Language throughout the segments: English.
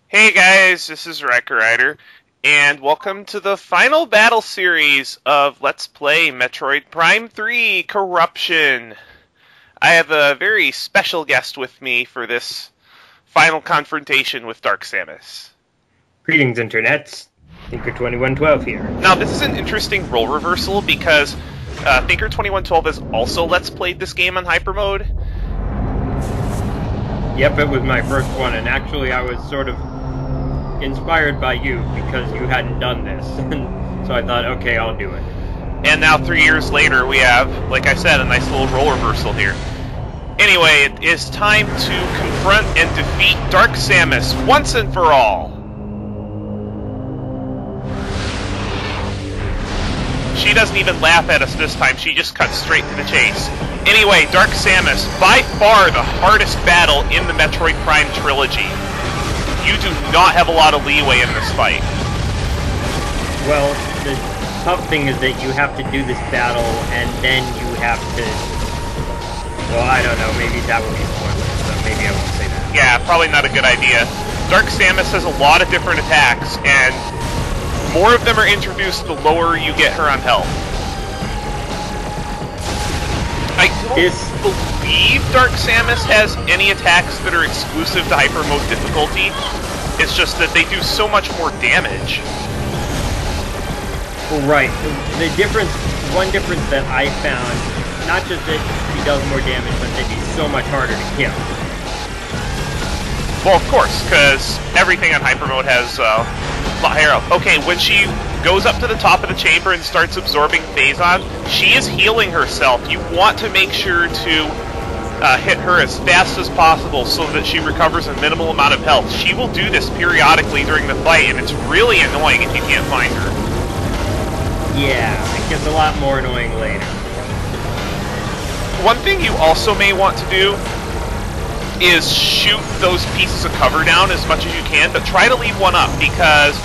Hey guys, this is Rider, and welcome to the final battle series of Let's Play Metroid Prime 3 Corruption. I have a very special guest with me for this final confrontation with Dark Samus. Greetings, Internets. Thinker2112 here. Now, this is an interesting role reversal because Thinker2112 has also Let's Played this game on Hypermode. Yep, it was my first one, and actually I was sort of inspired by you because you hadn't done this. So I thought, okay, I'll do it. And now 3 years later, we have, like I said, a nice little role reversal here. Anyway, it is time to confront and defeat Dark Samus once and for all. She doesn't even laugh at us this time, she just cuts straight to the chase. Anyway, Dark Samus, by far the hardest battle in the Metroid Prime trilogy. You do not have a lot of leeway in this fight. Well, the tough thing is that you have to do this battle, and then you have to... Well, I don't know, maybe that would be spoilers, so maybe I won't say that. Yeah, probably not a good idea. Dark Samus has a lot of different attacks, and more of them are introduced the lower you get her on health. I don't believe Dark Samus has any attacks that are exclusive to Hypermode difficulty. It's just that they do so much more damage. Right. The difference, one difference that I found, not just that she does more damage, but that she's so much harder to kill. Well, of course, because everything on Hypermode has a lot higher health. Okay, when she goes up to the top of the chamber and starts absorbing Phazon, she is healing herself. You want to make sure to hit her as fast as possible so that she recovers a minimal amount of health. She will do this periodically during the fight, and it's really annoying if you can't find her. Yeah, it gets a lot more annoying later. One thing you also may want to do is shoot those pieces of cover down as much as you can, but try to leave one up, because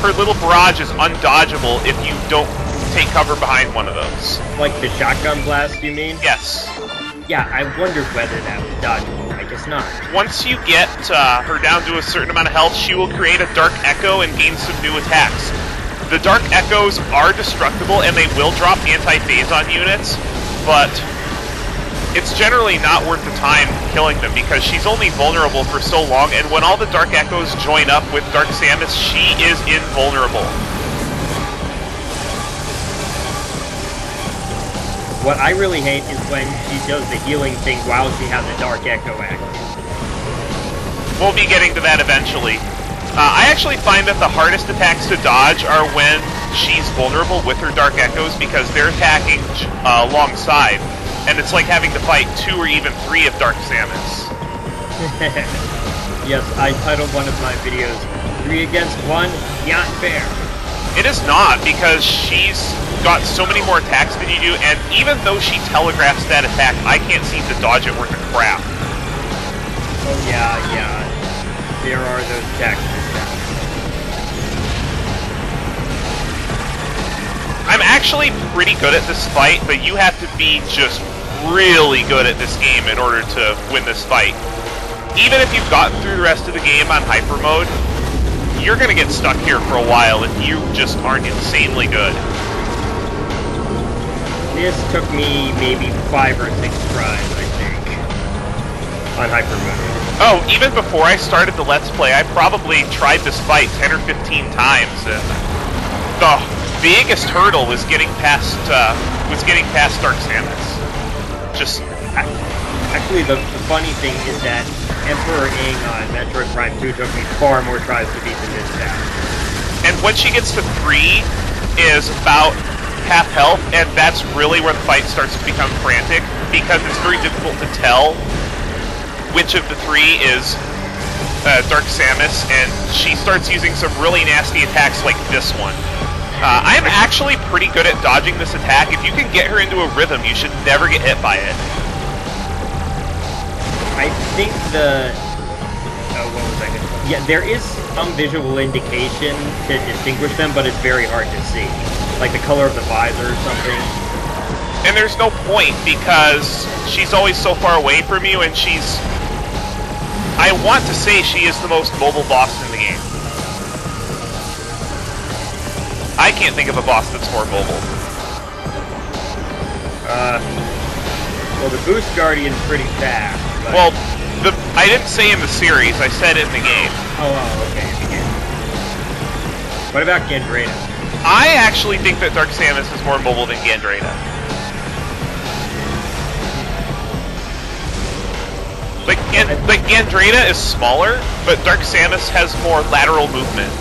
her little barrage is undodgeable if you don't take cover behind one of those. Like the shotgun blast, you mean? Yes. Yeah, I wondered whether that was dodgeable. I guess not. Once you get her down to a certain amount of health, she will create a Dark Echo and gain some new attacks. The Dark Echoes are destructible, and they will drop anti-Phazon units, but it's generally not worth the time killing them because she's only vulnerable for so long, and when all the Dark Echoes join up with Dark Samus, she is invulnerable. What I really hate is when she does the healing thing while she has a Dark Echo active. We'll be getting to that eventually. I actually find that the hardest attacks to dodge are when she's vulnerable with her Dark Echoes because they're attacking alongside. And it's like having to fight 2 or even 3 of Dark Samus. Yes, I titled one of my videos, 3 against 1, not fair. It is not, because she's got so many more attacks than you do, and even though she telegraphs that attack, I can't seem to dodge it worth a crap. Oh yeah. There are those attacks. I'm actually pretty good at this fight, but you have to be just really good at this game in order to win this fight. Even if you've gotten through the rest of the game on Hypermode, you're going to get stuck here for a while if you just aren't insanely good. This took me maybe 5 or 6 tries, I think, on Hypermode. Oh, even before I started the Let's Play, I probably tried this fight 10 or 15 times, and the biggest hurdle was getting past Dark Samus. Just actually, the funny thing is that Emperor Ing on Metroid Prime 2 took me far more tries to beat than this battle. And when she gets to 3 is about half health, and that's really where the fight starts to become frantic, because it's very difficult to tell which of the 3 is Dark Samus, and she starts using some really nasty attacks like this one. I'm actually pretty good at dodging this attack. If you can get her into a rhythm, you should never get hit by it. I think what was I gonna... Yeah, there is some visual indication to distinguish them, but it's very hard to see. Like the color of the visor or something. And there's no point, because she's always so far away from you, and she's I want to say she is the most mobile boss in the game. I can't think of a boss that's more mobile. Well, the Boost Guardian's pretty fast. But... Well, I didn't say in the series, I said it in the game. Oh, okay, in the game. What about Gendrada? I actually think that Dark Samus is more mobile than Gendrada. Like Gendrada is smaller, but Dark Samus has more lateral movement.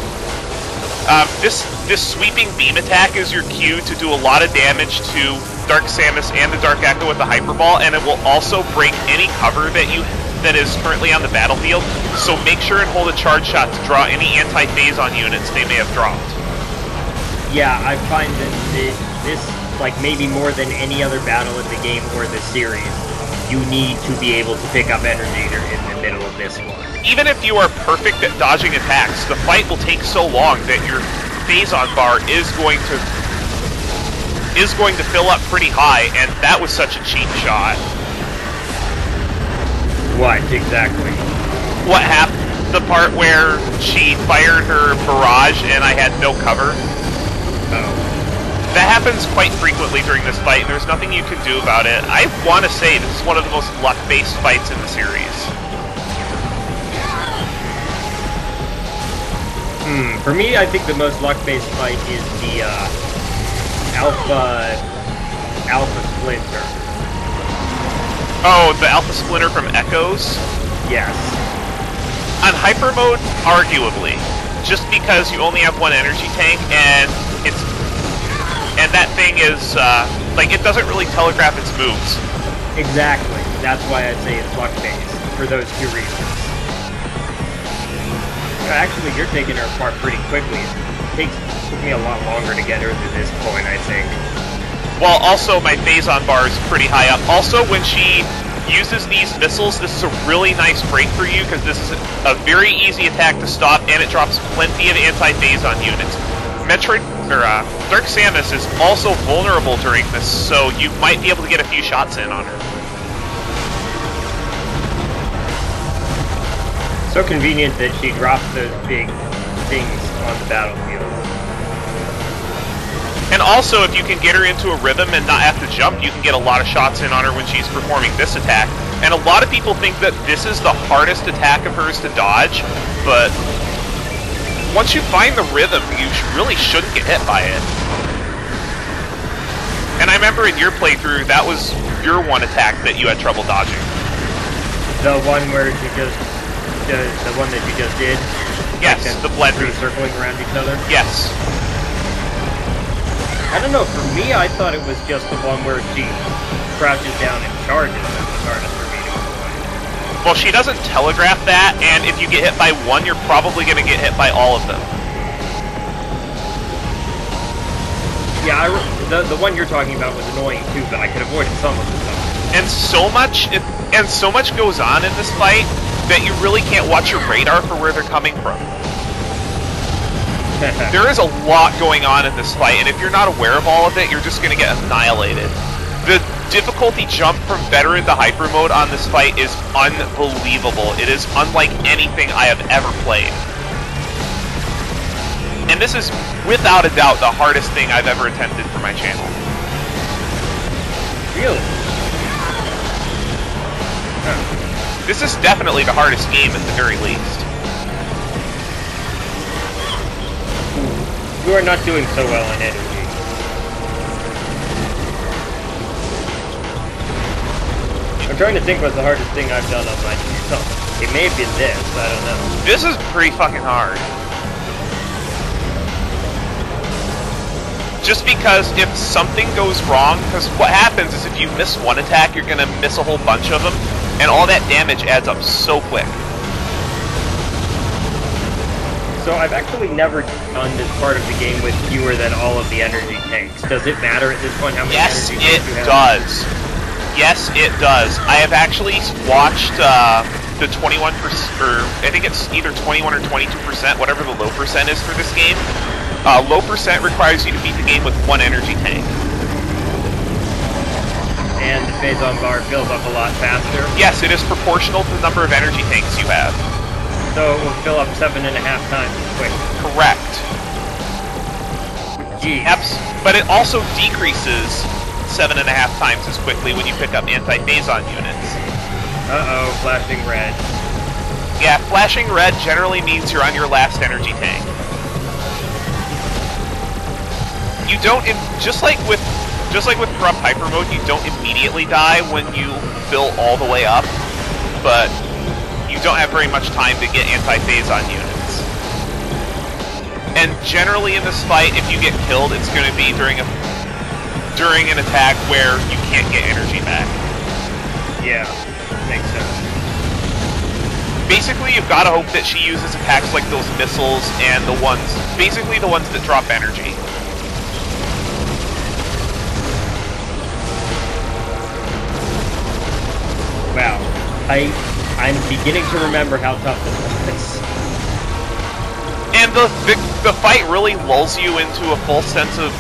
This sweeping beam attack is your cue to do a lot of damage to Dark Samus and the Dark Echo with the Hyper Ball, and it will also break any cover that is currently on the battlefield. So make sure and hold a charge shot to draw any anti-phase-on units they may have dropped. Yeah, I find that this, like maybe more than any other battle in the game or the series, you need to be able to pick up Energizer in the middle of this one. Even if you are perfect at dodging attacks, the fight will take so long that your phase-on bar is going to fill up pretty high, and that was such a cheap shot. What, exactly? What happened? The part where she fired her barrage and I had no cover? Oh. That happens quite frequently during this fight, and there's nothing you can do about it. I want to say this is one of the most luck-based fights in the series. For me, I think the most luck-based fight is the Alpha Splinter. Oh, the Alpha Splinter from Echoes? Yes. On Hypermode, arguably. Just because you only have one energy tank, and that thing is, like, it doesn't really telegraph its moves. Exactly. That's why I'd say it's luck-based, for those two reasons. Actually, you're taking her apart pretty quickly. It took me a lot longer to get her to this point, I think. Well, also, my phase-on bar is pretty high up. Also, when she uses these missiles, this is a really nice break for you, because this is a very easy attack to stop, and it drops plenty of anti-phase-on units. Metroid, or Dark Samus is also vulnerable during this, so you might be able to get a few shots in on her. So convenient that she drops those big things on the battlefield. And also, if you can get her into a rhythm and not have to jump, you can get a lot of shots in on her when she's performing this attack. And a lot of people think that this is the hardest attack of hers to dodge, but once you find the rhythm, you really shouldn't get hit by it. And I remember in your playthrough, that was your one attack that you had trouble dodging. The one where you just... The one that you just did? Yes, like the blender. Circling around each other? Yes. I don't know, for me, I thought it was just the one where she crouches down and charges that was hardest for me to avoid. Well, she doesn't telegraph that, and if you get hit by one, you're probably going to get hit by all of them. Yeah, the one you're talking about was annoying too, but I could avoid it some of the time. And so much goes on in this fight that you really can't watch your radar for where they're coming from. There is a lot going on in this fight, and if you're not aware of all of it, you're just going to get annihilated. The difficulty jump from veteran to hyper mode on this fight is unbelievable. It is unlike anything I have ever played. And this is, without a doubt, the hardest thing I've ever attempted for my channel. Really? Huh. This is definitely the hardest game at the very least. You are not doing so well in energy. I'm trying to think what's the hardest thing I've done on my channel. It may have been this, I don't know. This is pretty fucking hard. Just because if something goes wrong, because what happens is if you miss one attack, you're going to miss a whole bunch of them, and all that damage adds up so quick. So I've actually never done this part of the game with fewer than all of the energy tanks. Does it matter at this point how many yes, energy tanks you have? Yes, it does. I have actually watched the 21%, or I think it's either 21 or 22%, whatever the low percent is for this game. Low percent requires you to beat the game with one energy tank. And the Phazon bar fills up a lot faster. Yes, it is proportional to the number of energy tanks you have. So it will fill up 7.5 times as quick. Correct. Jeez. But it also decreases 7.5 times as quickly when you pick up anti-Phazon units. Uh-oh, flashing red. Yeah, flashing red generally means you're on your last energy tank. You don't, just like with corrupt hyper mode, you don't immediately die when you fill all the way up, but you don't have very much time to get anti-Phazon units. And generally in this fight, if you get killed, it's going to be during an attack where you can't get energy back. Yeah, makes sense. Basically, you've got to hope that she uses attacks like those missiles and the ones that drop energy. Wow, I'm beginning to remember how tough this was. And the fight really lulls you into a full sense of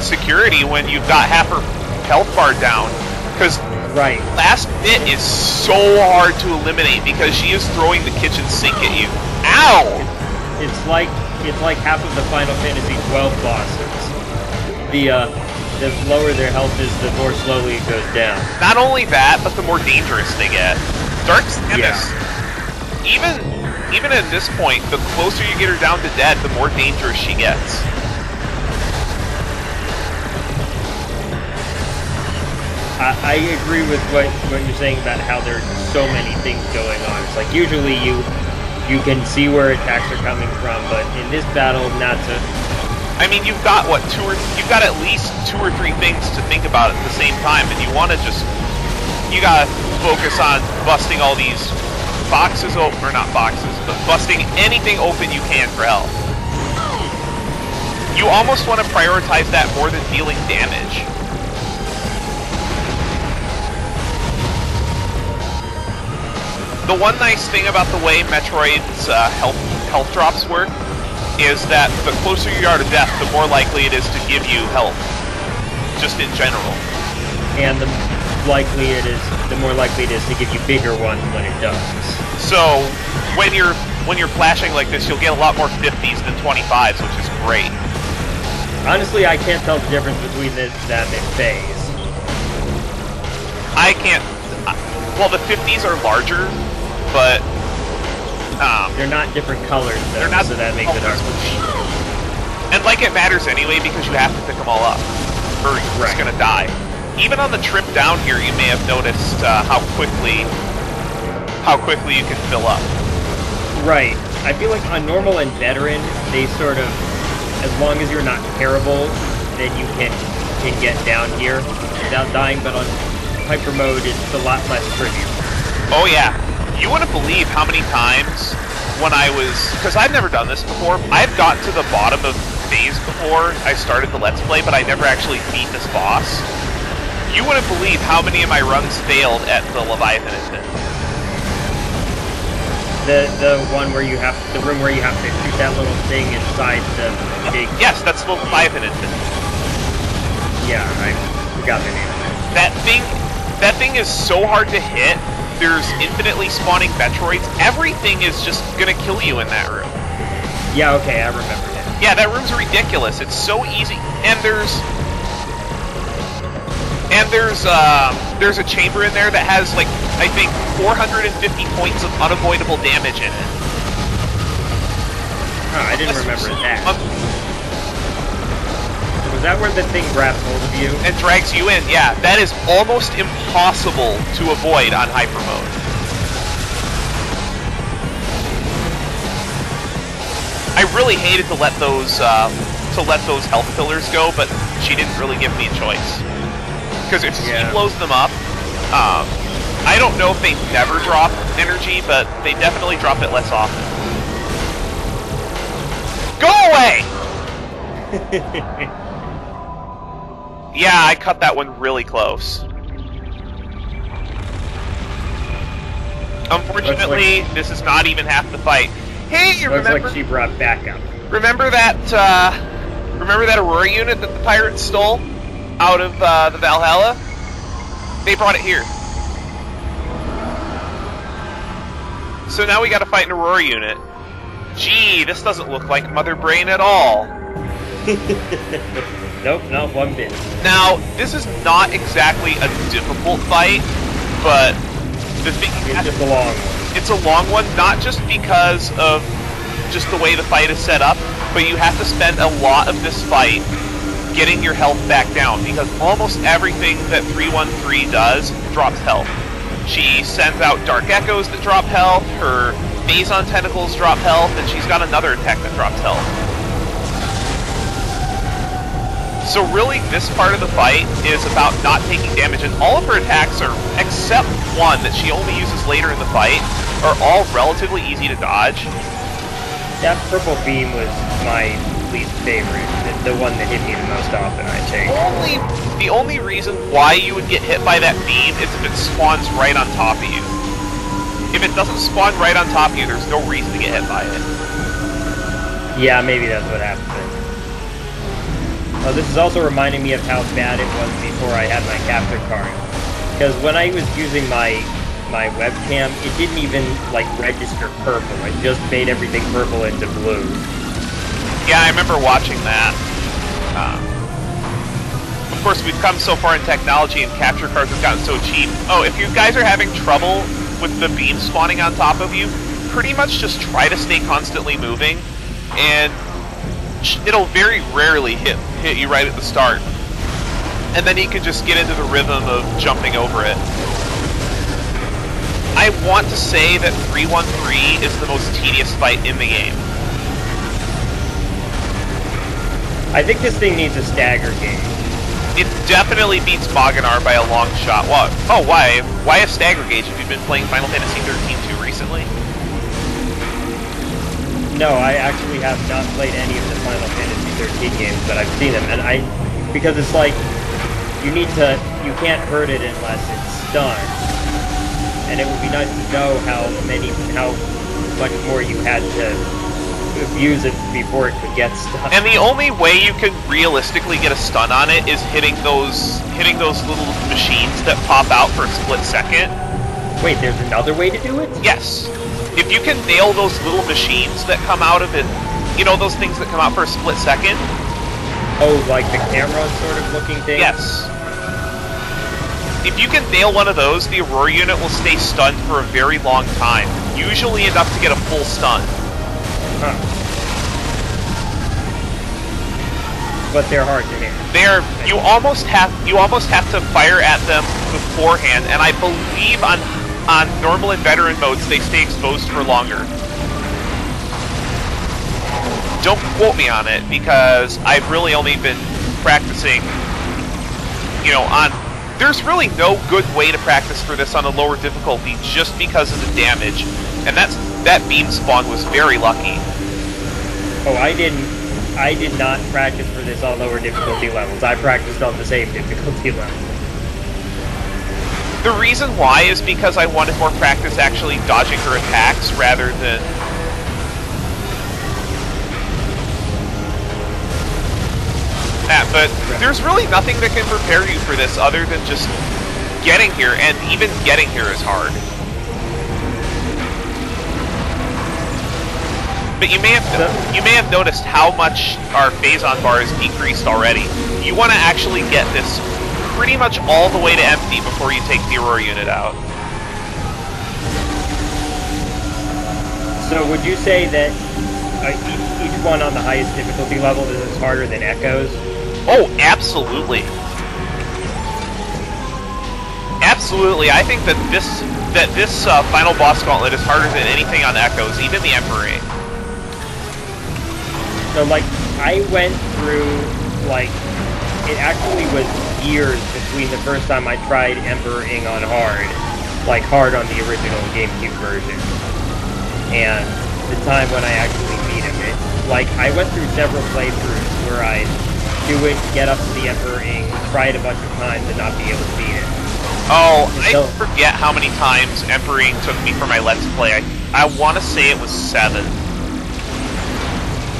security when you've got half her health bar down. Because last bit is so hard to eliminate because she is throwing the kitchen sink at you. Ow! It's like half of the Final Fantasy XII bosses. The lower their health is, the more slowly it goes down. Not only that, but the more dangerous they get. Dark Samus, even at this point, the closer you get her down to dead, the more dangerous she gets. I agree with what you're saying about how there are so many things going on. It's like usually you can see where attacks are coming from, but in this battle, not so. I mean, you've got you've got at least 2 or 3 things to think about at the same time, and you want to you gotta focus on busting all these boxes open, or not boxes, but busting anything open you can for health. You almost want to prioritize that more than dealing damage. The one nice thing about the way Metroid's health drops work is that the closer you are to death, the more likely it is to give you health, just in general. And the more likely it is to give you bigger ones when it does. So when you're flashing like this, you'll get a lot more 50s than 25s, which is great. Honestly, I can't tell the difference between them and phase. I can't. Well, the 50s are larger, but they're not different colors, though, they're not, so that makes it hard. And like it matters anyway because you have to pick them all up, or you're just gonna die. Even on the trip down here, you may have noticed how quickly you can fill up. Right. I feel like on normal and veteran, they sort of, as long as you're not terrible, then you can get down here without dying. But on hyper mode, it's a lot less trivial. Oh yeah. You wouldn't believe how many times when because I've never done this before, I've gotten to the bottom of phase before I started the Let's Play, but I never actually beat this boss. You wouldn't believe how many of my runs failed at the Leviathan Instant. The one where the room where you have to shoot that little thing inside the big... Yes, that's the Leviathan Instant. Yeah, I forgot the name of it. That thing is so hard to hit. There's infinitely spawning Metroids. Everything is just gonna kill you in that room. Yeah, okay, I remember it. Yeah, that room's ridiculous. It's so easy. And there's a chamber in there that has, like, I think 450 points of unavoidable damage in it. Oh, I didn't remember that. Was that where the thing grabs hold of you? And drags you in, yeah. That is almost impossible to avoid on hyper mode. I really hated to let those health pillars go, but she didn't really give me a choice. Because if she blows them up, I don't know if they never drop energy, but they definitely drop it less often. Go away! Yeah, I cut that one really close. Unfortunately, this is not even half the fight. Hey, you remember? Looks like she brought backup. Remember that Aurora unit that the pirates stole out of the Valhalla? They brought it here. So now we gotta fight an Aurora unit. Gee, this doesn't look like Mother Brain at all. Nope, not one bit. Now, this is not exactly a difficult fight, but the thing it's just a long one. It's a long one, not just because of just the way the fight is set up, but you have to spend a lot of this fight getting your health back down, because almost everything that 313 does drops health. She sends out Dark Echoes that drop health, her Phazon Tentacles drop health, and she's got another attack that drops health. So really, this part of the fight is about not taking damage, and all of her attacks are, except one that she only uses later in the fight, are all relatively easy to dodge. That purple beam was my least favorite, the one that hit me the most often, I think. The only reason why you would get hit by that beam is if it spawns right on top of you. If it doesn't spawn right on top of you, there's no reason to get hit by it. Yeah, maybe that's what happened. Oh, this is also reminding me of how bad it was before I had my capture card. Because when I was using my webcam, it didn't even, like, register purple. It just made everything purple into blue. Yeah, I remember watching that. Of course, we've come so far in technology and capture cards have gotten so cheap. Oh, if you guys are having trouble with the beam spawning on top of you, pretty much just try to stay constantly moving, and it'll very rarely hit you right at the start. And then you can just get into the rhythm of jumping over it. I want to say that 313 is the most tedious fight in the game. I think this thing needs a stagger gauge. It definitely beats Maganar by a long shot. What? Oh, why? Why a stagger gauge if you've been playing Final Fantasy 13-2 recently? No, I actually have not played any of the Final Fantasy 13 games, but I've seen them, and because it's like, you can't hurt it unless it's stunned. And it would be nice to know how much more you had to abuse it before it could get stunned. And the only way you can realistically get a stun on it is hitting those little machines that pop out for a split second. Wait, there's another way to do it? Yes. If you can nail those little machines that come out of it, you know, those things that come out for a split second? Oh, like the camera sort of looking thing? Yes. If you can nail one of those, the Aurora unit will stay stunned for a very long time. Usually enough to get a full stun. Huh. But they're hard to hit. You almost have to fire at them beforehand, and I believe on normal and veteran modes they stay exposed for longer. Don't quote me on it, because I've really only been practicing, you know, there's really no good way to practice for this on a lower difficulty just because of the damage, and that beam spawn was very lucky. Oh, I did not practice for this on lower difficulty levels. I practiced on the same difficulty level. The reason why is because I wanted more practice actually dodging her attacks rather than... but there's really nothing that can prepare you for this other than just getting here, and even getting here is hard. But you may have noticed how much our Phazon bar is decreased already. You want to actually get this pretty much all the way to empty before you take the Aurora unit out. So would you say that each one on the highest difficulty level is harder than Echoes? Oh, absolutely. Absolutely. I think that this final boss gauntlet is harder than anything on Echoes, even the Emperor. So, like, I went through, like, it actually was years between the first time I tried Emperor Ing on hard, like hard on the original GameCube version, and the time when I actually beat him. Like, I went through several playthroughs where I'd do it, get up to the Emperor Ing, try it a bunch of times, and not be able to beat it. Oh, I forget how many times Emperor Ing took me for my Let's Play. I want to say it was 7.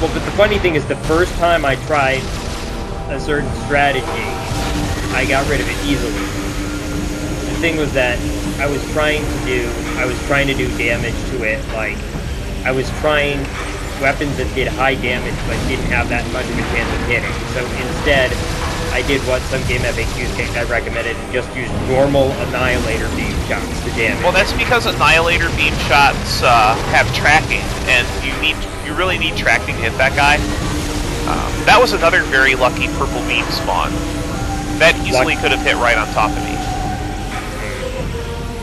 Well, but the funny thing is, the first time I tried a certain strategy, I got rid of it easily. thing was that I was trying to do damage to it. Like, I was trying weapons that did high damage but didn't have that much of a chance of hitting. So instead, I did what some game FAQs I recommended and just used normal Annihilator beam shots to damage. Well, that's because Annihilator beam shots have tracking, and you really need tracking to hit that guy. That was another very lucky purple beam spawn. That easily could have hit right on top of me.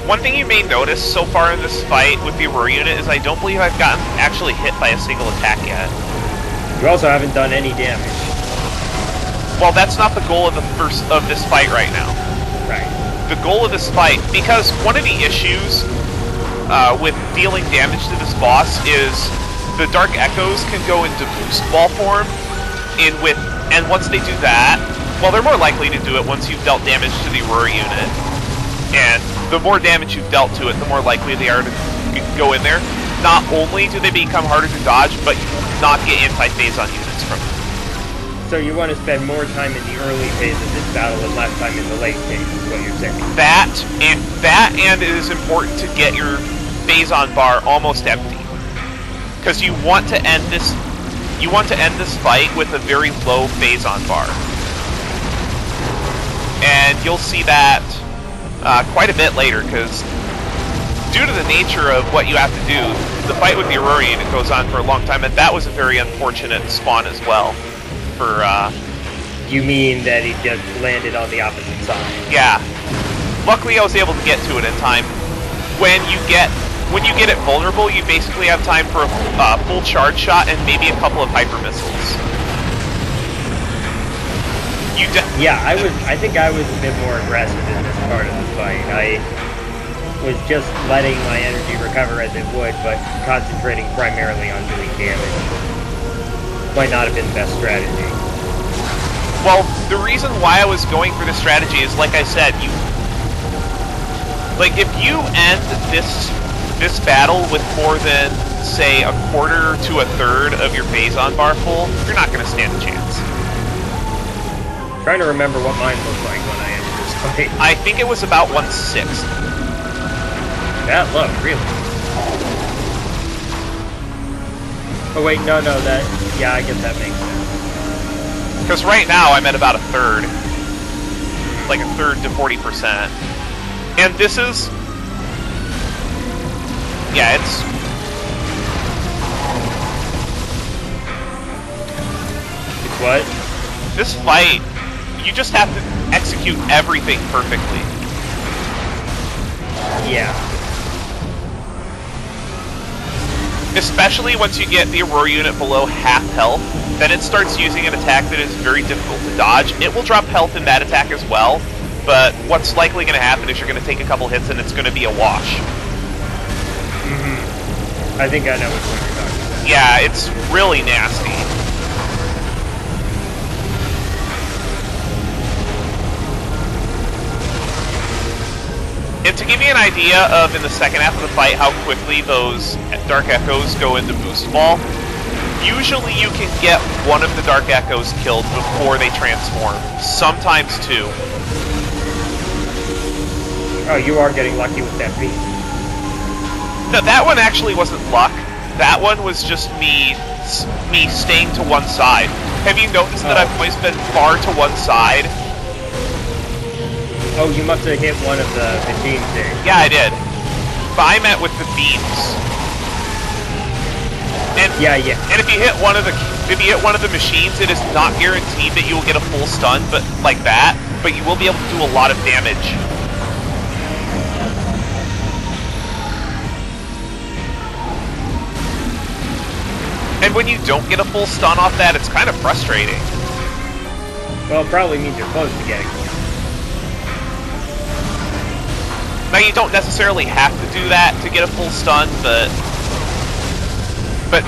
One thing you may notice so far in this fight with the Aurora unit is I don't believe I've gotten actually hit by a single attack yet. You also haven't done any damage. Well, that's not the goal of this fight right now. Right. The goal of this fight, because one of the issues with dealing damage to this boss is the Dark Echoes can go into boost ball form, and once they do that, well, they're more likely to do it once you've dealt damage to the Aurora unit. And the more damage you've dealt to it, the more likely they are to go in there. Not only do they become harder to dodge, but you will not get anti-phase on units from them. So you want to spend more time in the early phase of this battle and less time in the late phase, is what you're saying. That and it is important to get your phase-on bar almost empty. Because you want to end this fight with a very low phase-on bar. And you'll see that quite a bit later, because due to the nature of what you have to do, the fight with the Aurora unit goes on for a long time, and that was a very unfortunate spawn as well. You mean that he just landed on the opposite side? Yeah. Luckily, I was able to get to it in time. When you get it vulnerable, you basically have time for a full charge shot and maybe a couple of hyper missiles. Yeah, I think I was a bit more aggressive in this part of the fight. I was just letting my energy recover as it would, but concentrating primarily on doing damage. Might not have been the best strategy. Well, the reason why I was going for this strategy is, like I said, if you end this battle with more than, say, a quarter to a third of your phase-on bar full, you're not going to stand a chance. I'm trying to remember what mine looked like when I ended this fight. I think it was about 1/6. That low, really? Oh wait, no, yeah, I guess that makes sense. Because right now I'm at about a third. Like a third to 40%. And this is... yeah, it's... It's what? This fight, you just have to execute everything perfectly. Yeah. Especially once you get the Aurora unit below half health, then it starts using an attack that is very difficult to dodge. It will drop health in that attack as well, but what's likely going to happen is you're going to take a couple hits and it's going to be a wash. Mm-hmm. I think I know which one you're talking about. Yeah, it's really nasty. And to give you an idea of, in the second half of the fight, how quickly those Dark Echoes go into boost ball, usually you can get one of the Dark Echoes killed before they transform. Sometimes two. Oh, you are getting lucky with that beat. No, that one actually wasn't luck. That one was just me staying to one side. Have you noticed that I've always been far to one side? Oh, you must have hit one of the machines there. Yeah, I did. But I meant with the beams. And, yeah. And if you hit one of the machines, it is not guaranteed that you will get a full stun, but like that. But you will be able to do a lot of damage. And when you don't get a full stun off that, it's kind of frustrating. Well, it probably means you're close to getting one. Now, you don't necessarily have to do that to get a full stun, but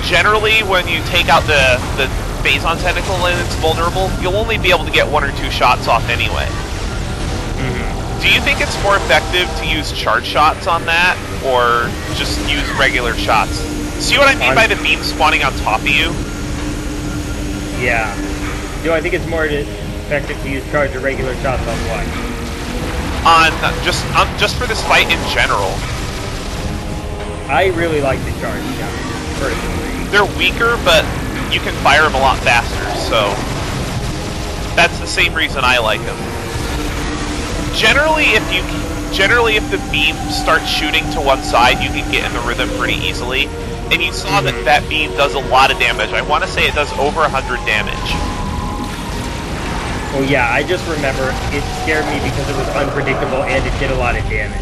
generally, when you take out the Phazon Tentacle and it's vulnerable, you'll only be able to get one or two shots off anyway. Mm-hmm. Do you think it's more effective to use charge shots on that, or just use regular shots? See what I mean by the beam spawning on top of you? Yeah. Do I think it's more effective to use charge or regular shots on what? just for this fight in general. I really like the charge guys, personally. They're weaker, but you can fire them a lot faster, so that's the same reason I like them. Generally, if the beam starts shooting to one side, you can get in the rhythm pretty easily. And you saw that that beam does a lot of damage. I want to say it does over 100 damage. Well, yeah, I just remember it scared me because it was unpredictable and it did a lot of damage.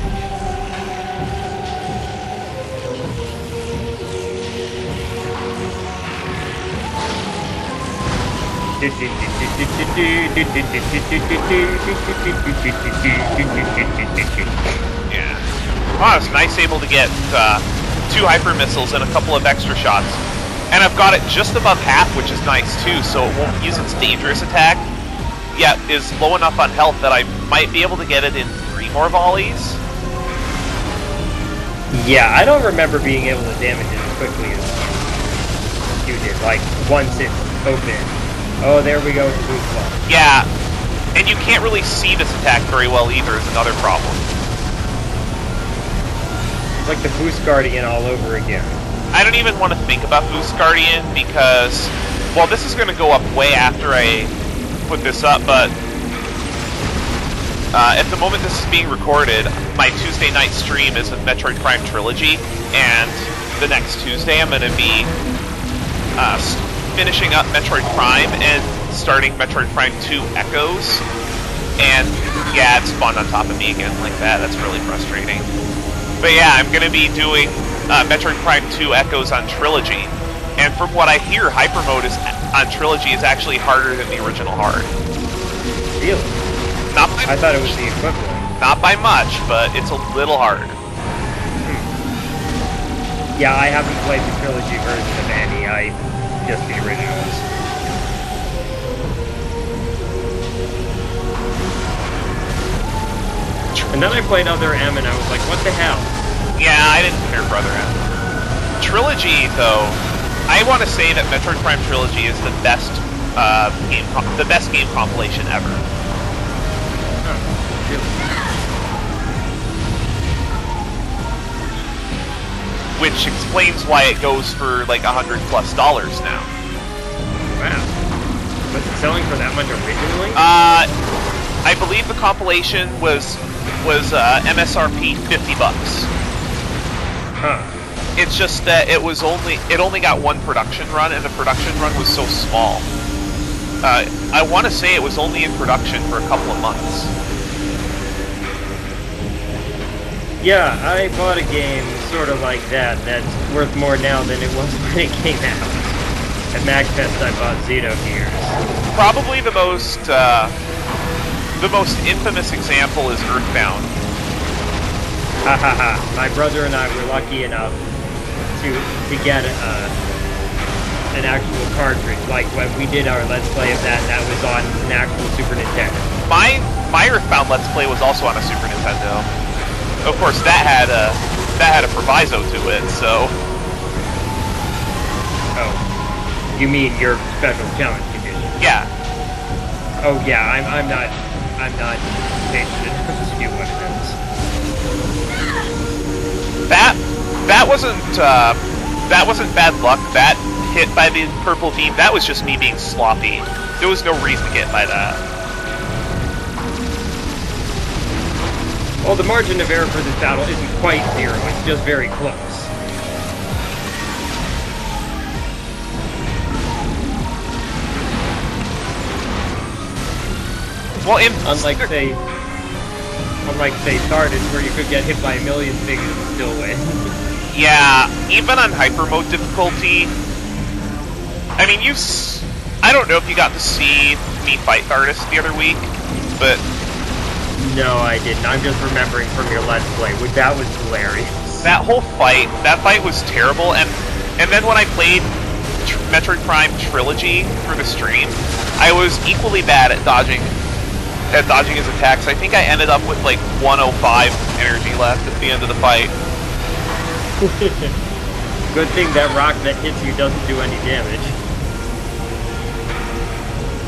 Yeah. Oh, it's nice able to get 2 hyper missiles and a couple of extra shots. And I've got it just above half, which is nice too, so it won't use its dangerous attack. Yet is low enough on health that I might be able to get it in 3 more volleys. Yeah, I don't remember being able to damage it as quickly as you did, like, once it's open. Oh, there we go with the boost ball. Yeah, and you can't really see this attack very well either is another problem. It's like the Boost Guardian all over again. I don't even want to think about Boost Guardian because, well, this is going to go up way after I put this up, but at the moment this is being recorded, my Tuesday night stream is a Metroid Prime Trilogy, and the next Tuesday I'm going to be finishing up Metroid Prime and starting Metroid Prime 2 Echoes, and yeah, it spawned on top of me again like that. That's really frustrating. But yeah, I'm going to be doing Metroid Prime 2 Echoes on Trilogy, and from what I hear, Hypermode on Trilogy is actually harder than the original hard. Really? Not by I thought it was the equivalent. Not by much, but it's a little hard. Yeah, I haven't played the Trilogy version of any, just the originals. And then I played Other M and I was like, what the hell? Yeah, I didn't care for Other M. Trilogy, though, I want to say that Metroid Prime Trilogy is the best game compilation ever. Huh, really? Which explains why it goes for like $100+ now. Wow. Was it selling for that much originally? I believe the compilation was MSRP $50. Huh. It's just that it only got one production run, and the production run was so small. I want to say it was only in production for a couple of months. Yeah, I bought a game sort of like that that's worth more now than it was when it came out. At MagFest I bought Xenogears. Probably the most infamous example is Earthbound. Hahaha. My brother and I were lucky enough to get an actual cartridge. Like when we did our Let's Play of that, that was on an actual Super Nintendo. My Earthbound Let's Play was also on a Super Nintendo. Of course, that had a proviso to it. So. Oh, you mean your special challenge condition? Yeah. Oh yeah, I'm not patient enough to do one of those. That wasn't bad luck. That hit by the purple beam, that was just me being sloppy. There was no reason to get by that. Well, the margin of error for this battle isn't quite 0, it's just very close. Well, unlike say Stardust, where you could get hit by a million things and still win. Yeah, even on Hypermode difficulty, I mean, I don't know if you got to see me fight Stardust the other week, but... No, I didn't. I'm just remembering from your Let's Play, which that was hilarious. That fight was terrible, and then when I played Metroid Prime Trilogy for the stream, I was equally bad at dodging his attacks. I think I ended up with like 105 energy left at the end of the fight. Good thing that rock that hits you doesn't do any damage.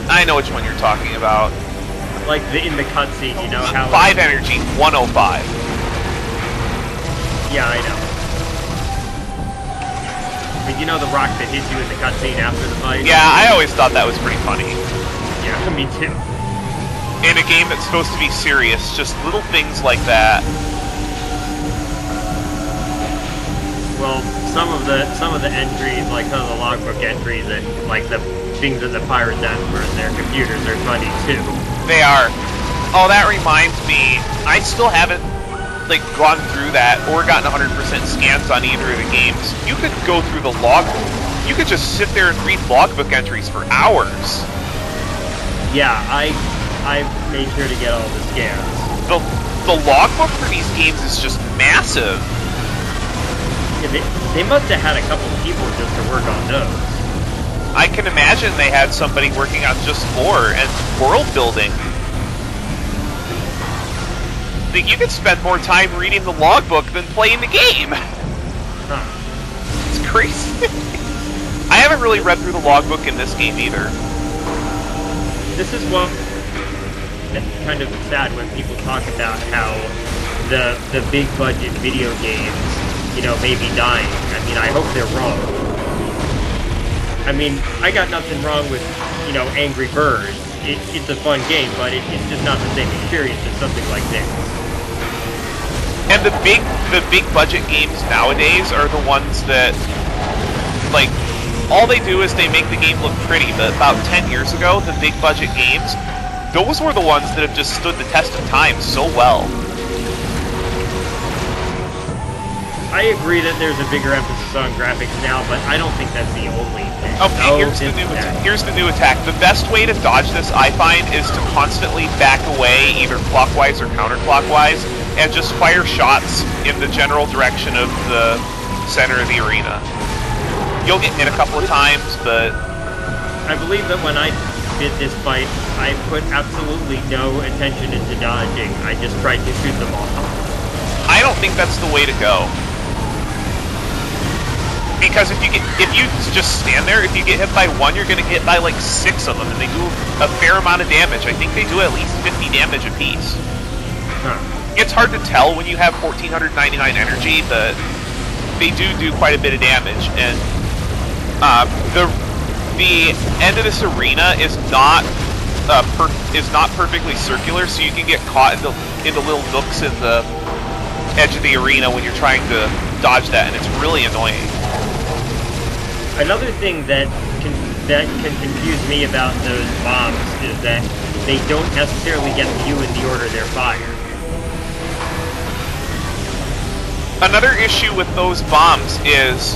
I know which one you're talking about. Like in the cutscene, you know how... 5 energy, 105. Yeah, I know. But you know the rock that hits you in the cutscene after the fight? Yeah, I always thought that was pretty funny. Yeah, me too. In a game that's supposed to be serious, just little things like that. Well, some of the entries, like some of the logbook entries and like the things that the pirates ask for in their computers are funny too. They are. Oh, that reminds me, I still haven't like gone through that or gotten 100% scans on either of the games. You could go through the logbook. You could just sit there and read logbook entries for hours. Yeah, I made sure to get all the scans. The logbook for these games is just massive. Yeah, they must have had a couple people just to work on those. I can imagine they had somebody working on just lore and world building. You could spend more time reading the logbook than playing the game. Huh. It's crazy. I haven't really read through the logbook in this game either. This is one that's kind of sad when people talk about how the big budget video games, you know, may be dying. I mean, I hope they're wrong. I mean, I got nothing wrong with, you know, Angry Birds. It's a fun game, but it's just not the same experience as something like this. And the big budget games nowadays are the ones that, like, all they do is they make the game look pretty. But about 10 years ago, the big budget games, those were the ones that have just stood the test of time so well. I agree that there's a bigger emphasis on graphics now, but I don't think that's the only thing. Okay, here's the new attack. The best way to dodge this, I find, is to constantly back away, either clockwise or counterclockwise, and just fire shots in the general direction of the center of the arena. You'll get hit a couple of times, but... I believe that when I did this fight, I put absolutely no attention into dodging. I just tried to shoot them all. I don't think that's the way to go. Because if you just stand there, if you get hit by one, you're going to get hit by like 6 of them, and they do a fair amount of damage. I think they do at least 50 damage apiece. Huh. It's hard to tell when you have 1,499 energy, but they do quite a bit of damage. And the end of this arena is not perfectly circular, so you can get caught into little nooks in the edge of the arena when you're trying to dodge that, and it's really annoying. Another thing that can confuse me about those bombs is that they don't necessarily get to you in the order they're fired. Another issue with those bombs is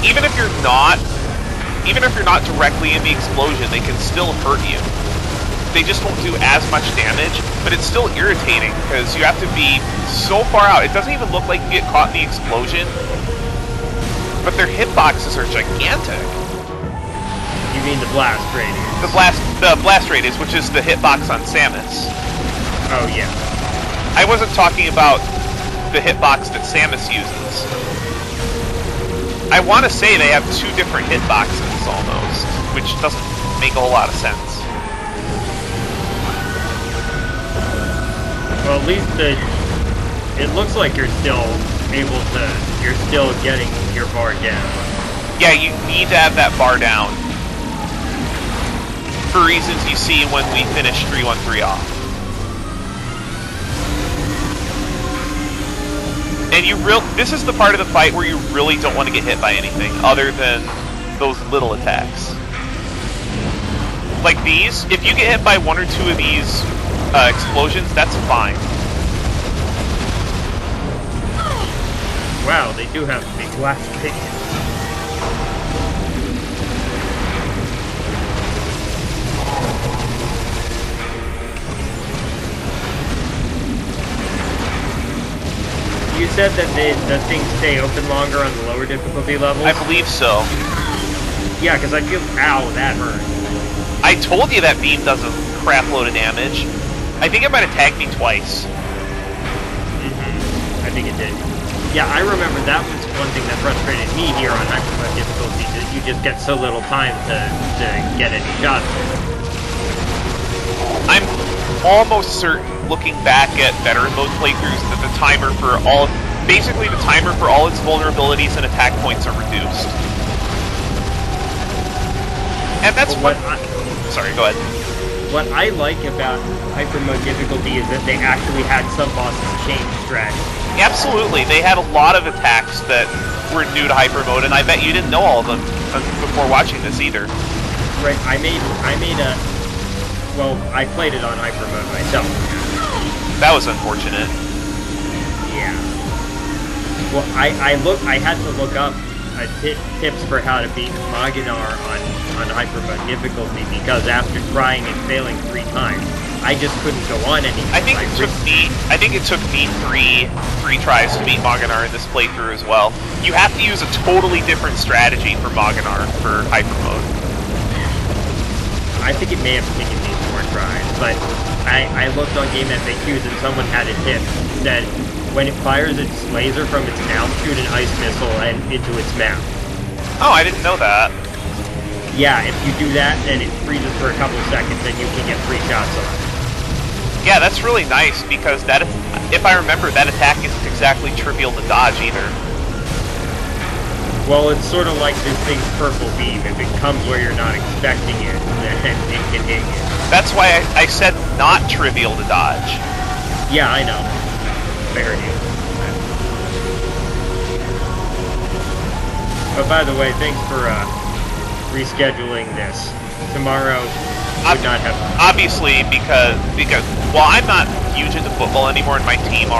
even if you're not directly in the explosion, they can still hurt you. They just won't do as much damage, but it's still irritating because you have to be so far out. It doesn't even look like you get caught in the explosion, but their hitboxes are gigantic. You mean the blast radius? The blast radius, which is the hitbox on Samus. Oh yeah. I wasn't talking about the hitbox that Samus uses. I want to say they have 2 different hitboxes almost, which doesn't make a whole lot of sense. Well, at least it looks like you're still getting your bar down. Yeah, you need to have that bar down. For reasons you see when we finish 313 off. And this is the part of the fight where you really don't want to get hit by anything other than those little attacks. Like these, if you get hit by 1 or 2 of these explosions, that's fine. Wow, they do have big blast radius. You said that the things stay open longer on the lower difficulty levels? I believe so. Yeah, because I feel... Ow, that hurt. I told you that beam does a crap load of damage. I think it might have tagged me twice. I think it did. Yeah, I remember that was one thing that frustrated me here on Hypermode difficulty, that you just get so little time to get any shots in. I'm almost certain, looking back at veteran mode playthroughs, that the timer for all, basically the timer for all its vulnerabilities and attack points are reduced. And that's sorry, go ahead. What I like about Hypermode difficulty is that they actually had some bosses change strategy. Absolutely, they had a lot of attacks that were new to Hypermode, and I bet you didn't know all of them before watching this either. Right, I made a... Well, I played it on Hypermode myself. That was unfortunate. Yeah. Well, I had to look up tips for how to beat Maganar on Hypermode difficulty, because after trying and failing 3 times, I just couldn't go on anymore. I think it took me three tries to beat Maganar in this playthrough as well. You have to use a totally different strategy for Maganar for Hypermode. I think it may have taken me 4 tries, but I looked on game FAQs and someone had a tip that when it fires its laser from its mouth, shoot an ice missile into its mouth. Oh, I didn't know that. Yeah, if you do that, then it freezes for a couple seconds, and you can get 3 shots on it. Yeah, that's really nice, because that, if I remember, that attack isn't exactly trivial to dodge either. Well, it's sort of like this thing's purple beam. If it comes where you're not expecting it, then it can hit you. That's why I said not trivial to dodge. Yeah, I know. Fair enough. But by the way, thanks for rescheduling this. Tomorrow would not have... Obviously, because well, I'm not huge into football anymore, and my team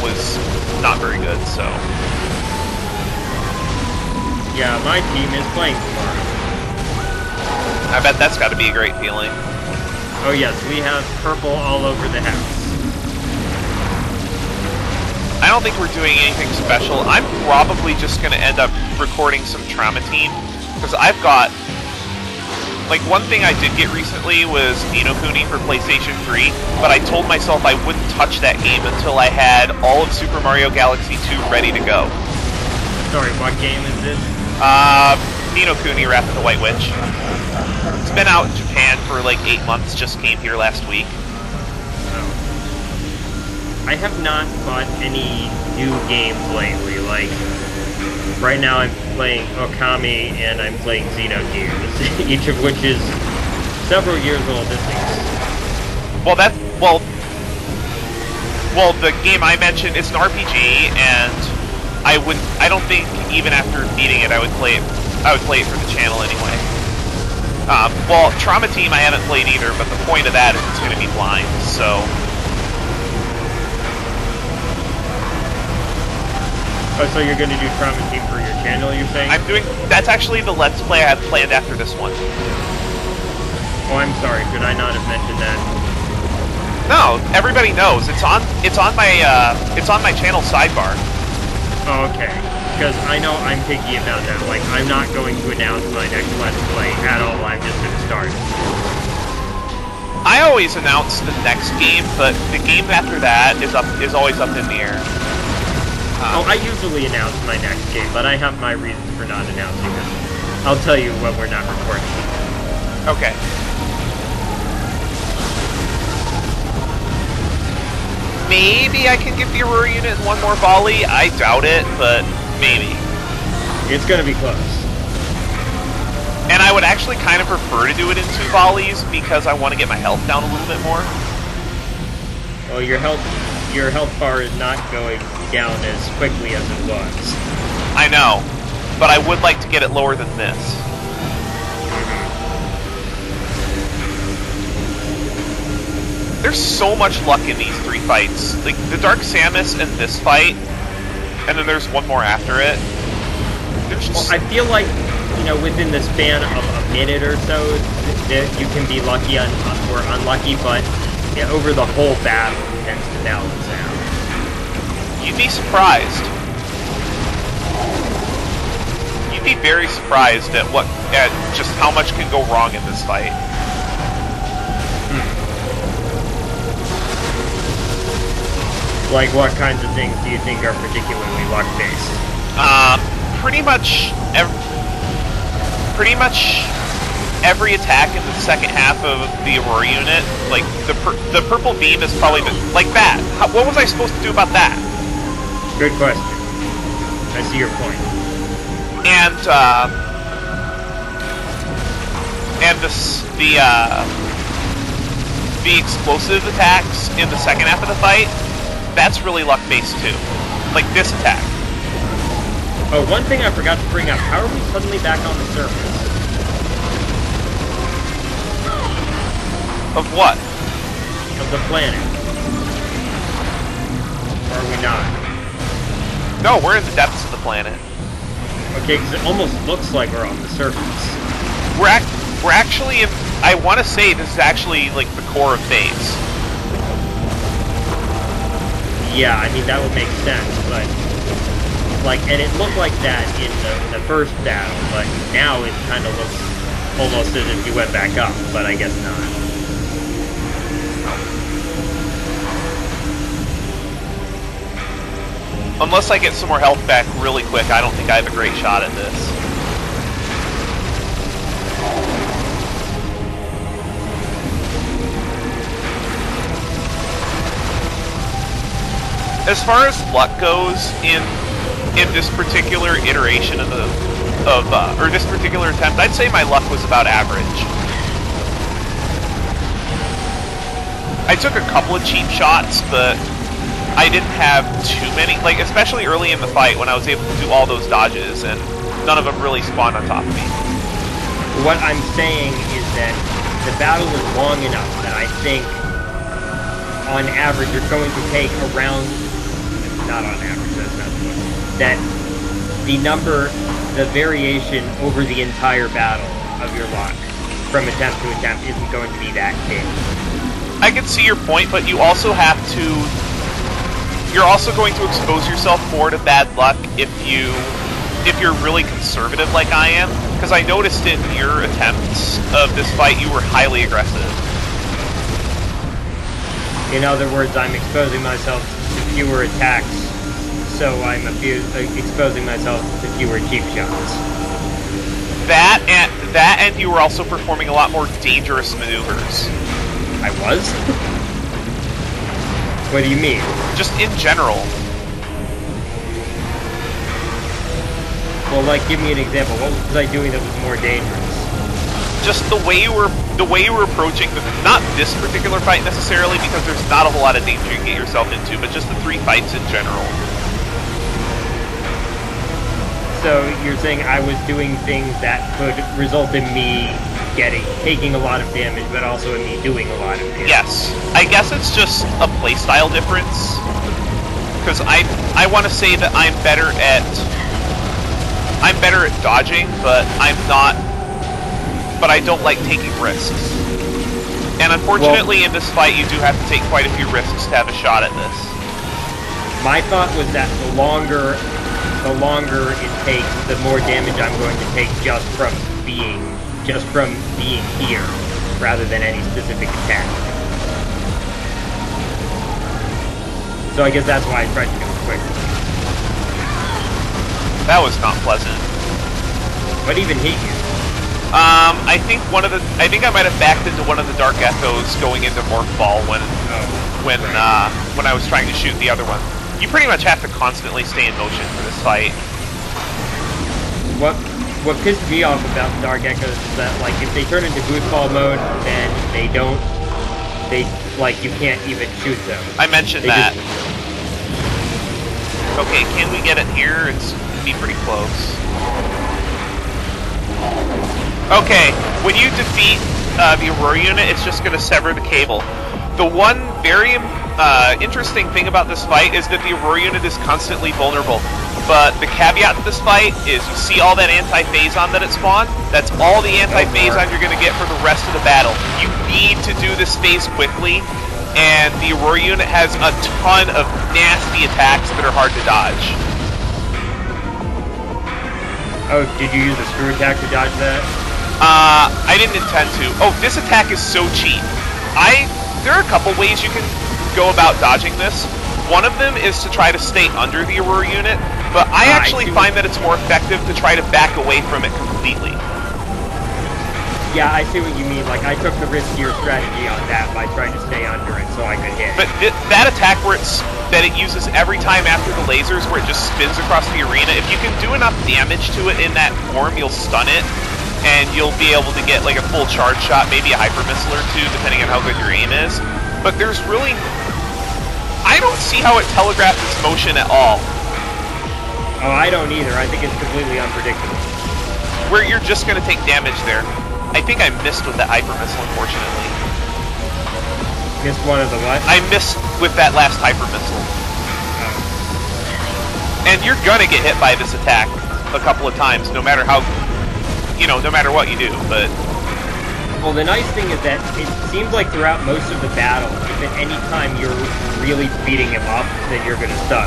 was not very good, so... Yeah, my team is playing tomorrow. I bet that's got to be a great feeling. Oh yes, we have purple all over the house. I don't think we're doing anything special. I'm probably just going to end up recording some Trauma Team, because I've got... Like, one thing I did get recently was Ninokuni for PlayStation 3, but I told myself I wouldn't touch that game until I had all of Super Mario Galaxy 2 ready to go. Sorry, what game is this? Ninokuni, Wrath of the White Witch. It's been out in Japan for like 8 months, just came here last week. I have not bought any new games lately. Like, right now I'm playing Okami and I'm playing Xenogears, each of which is several years old at least. Well, the game I mentioned, it's an RPG, and I don't think even after beating it I would play it for the channel anyway. Well, Trauma Team I haven't played either, but the point of that is it's going to be blind, so... Oh, so you're going to do Trauma Team for your channel, you're saying? That's actually the Let's Play I have planned after this one. Oh, I'm sorry, should I not have mentioned that? No, everybody knows. It's on my channel sidebar. Oh, okay. Because I know I'm picky about that. Like, I'm not going to announce my next Let's Play at all. I'm just going to start. I always announce the next game, but the game after that is always up in the air. I usually announce my next game, but I have my reasons for not announcing it. I'll tell you when we're not recording. Okay. Maybe I can get the Aurora unit in one more volley. I doubt it, but maybe. It's gonna be close. And I would actually kind of prefer to do it in 2 volleys because I want to get my health down a little bit more. Well, your health bar is not going down as quickly as it was. I know, but I would like to get it lower than this. There's so much luck in these 3 fights. Like, the Dark Samus and this fight, and then there's one more after it. Well, I feel like, you know, within the span of a minute or so, you can be lucky or unlucky, but yeah, over the whole battle, it tends to balance out. You'd be surprised. You'd be very surprised at just how much can go wrong in this fight. Like, what kinds of things do you think are particularly luck-based? Pretty much every attack in the second half of the Aurora unit, like the purple beam is probably like that. What was I supposed to do about that? Good question. I see your point. And the explosive attacks in the second half of the fight, that's really luck-based too. Like this attack. Oh, one thing I forgot to bring up. How are we suddenly back on the surface? Of what? Of the planet. Or are we not? No, we're in the depths of the planet. Okay, because it almost looks like we're on the surface. We're actually in... I want to say this is actually, like, the core of phase. Yeah, I mean, that would make sense, but... Like, and it looked like that in the first battle, but now it kind of looks almost as if you went back up, but I guess not. Unless I get some more health back really quick, I don't think I have a great shot at this. As far as luck goes in this particular iteration of or this particular attempt, I'd say my luck was about average. I took a couple of cheap shots, but I didn't have too many, like, especially early in the fight when I was able to do all those dodges, and none of them really spawned on top of me. What I'm saying is that the battle was long enough that I think, on average, you're going to take around, not on average, that's not the one, that the variation over the entire battle of your luck from attempt to attempt isn't going to be that big. I can see your point, but you also have to... You're also going to expose yourself more to bad luck if you're really conservative like I am, because I noticed in your attempts of this fight you were highly aggressive. In other words, I'm exposing myself to fewer attacks, so I'm exposing myself to fewer cheap shots. That and you were also performing a lot more dangerous maneuvers. I was? What do you mean? Just in general. Well, like, give me an example. What was I doing that was more dangerous? Just the way you were approaching not this particular fight necessarily, because there's not a whole lot of danger you can get yourself into, but just the 3 fights in general. So you're saying I was doing things that could result in me taking a lot of damage, but also in me doing a lot of damage. Yes. I guess it's just a playstyle difference. Because I want to say that I'm better at dodging, but I don't like taking risks. And unfortunately, in this fight, you do have to take quite a few risks to have a shot at this. My thought was that the longer it takes, the more damage I'm going to take just from being here, rather than any specific attack. So I guess that's why I tried to do it quickly. That was not pleasant. What even hit you? I think I might have backed into one of the Dark Echoes going into Morph Ball when I was trying to shoot the other one. You pretty much have to constantly stay in motion for this fight. What pissed me off about the Dark Echoes is that, like, if they turn into Goofball mode, then you can't even shoot them. I mentioned that. Okay, can we get it here? It's gonna be pretty close. Okay, when you defeat the Aurora unit, it's just gonna sever the cable. The one very interesting thing about this fight is that the Aurora unit is constantly vulnerable. But the caveat to this fight is you see all that anti-phazon that it spawned? That's all the anti-phazon you're going to get for the rest of the battle. You need to do this phase quickly, and the Aurora unit has a ton of nasty attacks that are hard to dodge. Oh, did you use a screw attack to dodge that? I didn't intend to. Oh, this attack is so cheap. There are a couple ways you can go about dodging this. One of them is to try to stay under the Aurora unit, but I actually find that it's more effective to try to back away from it completely. Yeah, I see what you mean. Like, I took the riskier strategy on that by trying to stay under it so I could hit. But that attack that it uses every time after the lasers, where it just spins across the arena, if you can do enough damage to it in that form, you'll stun it, and you'll be able to get like a full charge shot, maybe a hyper missile or two, depending on how good your aim is. But there's really... I don't see how it telegraphs its motion at all. Oh, I don't either. I think it's completely unpredictable. Where you're just going to take damage there. I think I missed with that hyper missile, unfortunately. Missed one of the what? I missed with that last hyper missile. Oh. And you're gonna get hit by this attack a couple of times, no matter how, no matter what you do, but... Well, the nice thing is that it seems like throughout most of the battle, if at any time you're really beating him up, then you're gonna stun.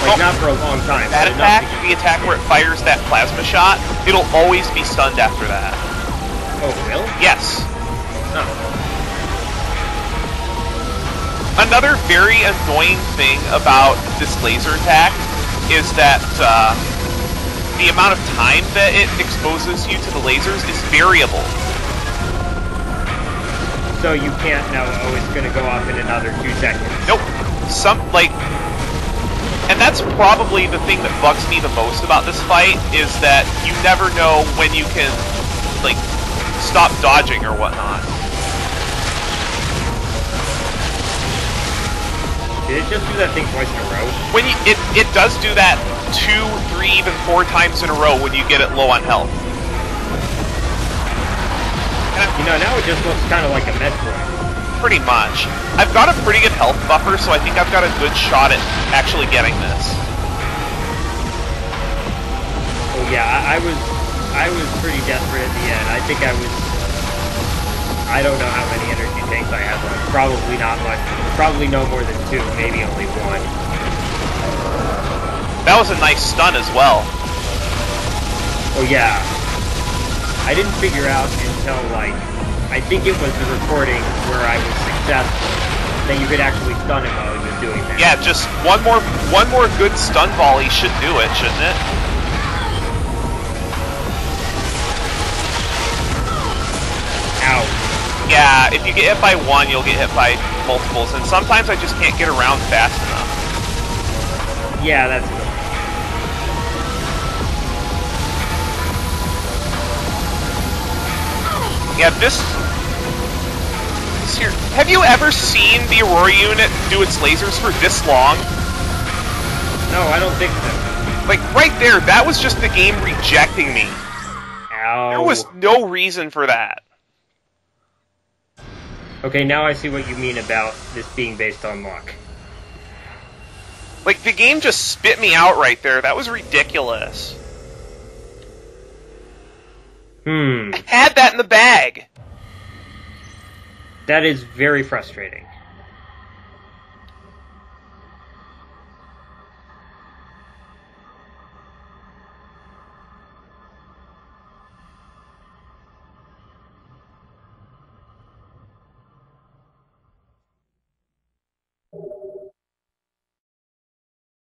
Like, not for a long time. That attack, the attack where it fires that plasma shot, it'll always be stunned after that. Oh, really? Yes. Oh. Another very annoying thing about this laser attack is that the amount of time that it exposes you to the lasers is variable. So you can't know, oh, it's going to go off in another 2 seconds. Nope. And that's probably the thing that bugs me the most about this fight, is that you never know when you can, like, stop dodging or whatnot. Did it just do that thing twice in a row? When it does do that 2, 3, even 4 times in a row when you get it low on health. Now it just looks kind of like a Metroid. Pretty much. I've got a pretty good health buffer, so I think I've got a good shot at actually getting this. Oh yeah, I was pretty desperate at the end. I think I don't know how many energy tanks I have left. Probably not much. Probably no more than 2, maybe only 1. That was a nice stun as well. Oh yeah. I didn't figure out until, like, I think it was the recording where I was successful, that you could actually stun him while he was doing that. Yeah, just one more good stun volley should do it, shouldn't it? Ow. Yeah, if you get hit by one, you'll get hit by multiples, and sometimes I just can't get around fast enough. Yeah, that's good. Yeah, this here. Have you ever seen the Aurora unit do its lasers for this long? No, I don't think so. Like, right there, that was just the game rejecting me. Ow. There was no reason for that. Okay, now I see what you mean about this being based on luck. Like, the game just spit me out right there. That was ridiculous. I had that in the bag. That is very frustrating.